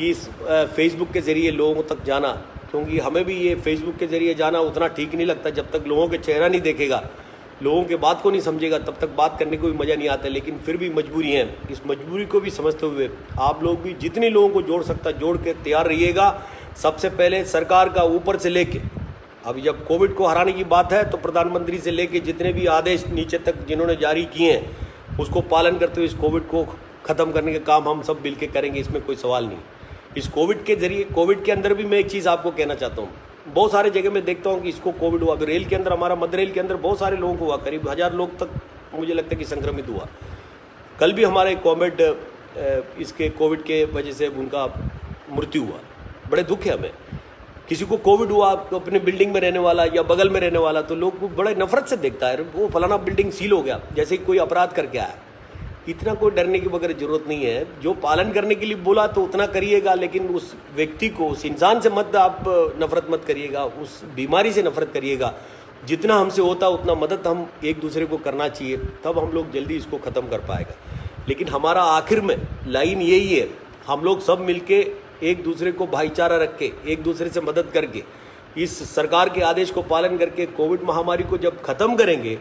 इस फेसबुक के ज़रिए लोगों तक जाना। क्योंकि हमें भी ये फेसबुक के ज़रिए जाना उतना ठीक नहीं लगता, जब तक लोगों के चेहरा नहीं देखेगा, लोगों के बात को नहीं समझेगा, तब तक बात करने को भी मज़ा नहीं आता। लेकिन फिर भी मजबूरी है, इस मजबूरी को भी समझते हुए आप लोग भी जितने लोगों को जोड़ सकता जोड़ के तैयार रहिएगा। सबसे पहले सरकार का ऊपर से लेके, अभी जब कोविड को हराने की बात है तो प्रधानमंत्री से लेके जितने भी आदेश नीचे तक जिन्होंने जारी किए हैं, उसको पालन करते हुए इस कोविड को ख़त्म करने का काम हम सब मिल के करेंगे, इसमें कोई सवाल नहीं। इस कोविड के जरिए, कोविड के अंदर भी मैं एक चीज़ आपको कहना चाहता हूँ, बहुत सारे जगह में देखता हूँ कि इसको कोविड हुआ, अभी रेल के अंदर, हमारा मध्य रेल के अंदर बहुत सारे लोगों को हुआ, करीब 1000 लोग तक मुझे लगता है कि संक्रमित हुआ। कल भी हमारे कॉमेड इसके कोविड के वजह से उनका मृत्यु हुआ। बड़े दुख है हमें, किसी को कोविड हुआ तो अपने बिल्डिंग में रहने वाला या बगल में रहने वाला, तो लोग को बड़े नफरत से देखता है, वो फलाना बिल्डिंग सील हो गया, जैसे कोई अपराध करके आया। इतना कोई डरने की वगैरह जरूरत नहीं है। जो पालन करने के लिए बोला तो उतना करिएगा, लेकिन उस व्यक्ति को, उस इंसान से मत आप नफरत मत करिएगा, उस बीमारी से नफरत करिएगा। जितना हमसे होता उतना मदद हम एक दूसरे को करना चाहिए, तब हम लोग जल्दी इसको ख़त्म कर पाएगा। लेकिन हमारा आखिर में लाइन यही है, हम लोग सब मिलके एक दूसरे को भाईचारा रख के, एक दूसरे से मदद करके, इस सरकार के आदेश को पालन करके कोविड महामारी को जब ख़त्म करेंगे,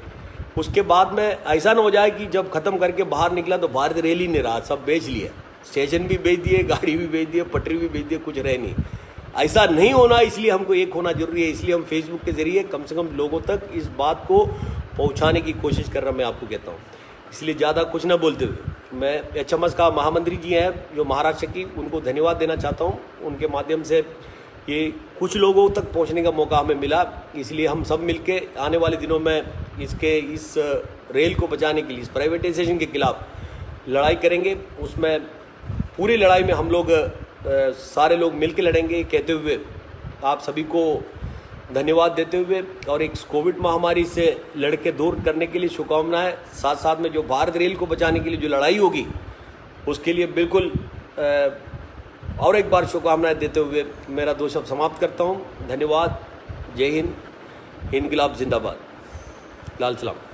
उसके बाद में ऐसा ना हो जाए कि जब ख़त्म करके बाहर निकला तो भारत रेल ही नहीं रहा, सब बेच लिए, स्टेशन भी बेच दिए, गाड़ी भी बेच दिए, पटरी भी बेच दिए, कुछ रहे नहीं। ऐसा नहीं होना, इसलिए हमको एक होना जरूरी है। इसलिए हम फेसबुक के ज़रिए कम से कम लोगों तक इस बात को पहुँचाने की कोशिश कर रहा, मैं आपको कहता हूँ। इसलिए ज़्यादा कुछ ना बोलते हुए मैं एचएमएस का महामंत्री जी हैं जो महाराष्ट्र की, उनको धन्यवाद देना चाहता हूँ। उनके माध्यम से ये कुछ लोगों तक पहुंचने का मौका हमें मिला। इसलिए हम सब मिलके आने वाले दिनों में इस रेल को बचाने के लिए, इस प्राइवेटाइजेशन के खिलाफ लड़ाई करेंगे। उसमें पूरी लड़ाई में हम लोग सारे लोग मिलके लड़ेंगे, कहते हुए आप सभी को धन्यवाद देते हुए, और एक कोविड महामारी से लड़के दूर करने के लिए शुभकामनाएं। साथ साथ में जो भारत रेल को बचाने के लिए जो लड़ाई होगी, उसके लिए बिल्कुल और एक बार शुभकामनाएं देते हुए मेरा दो शब्द समाप्त करता हूँ। धन्यवाद। जय हिंद। इनकलाब जिंदाबाद। लाल सलाम।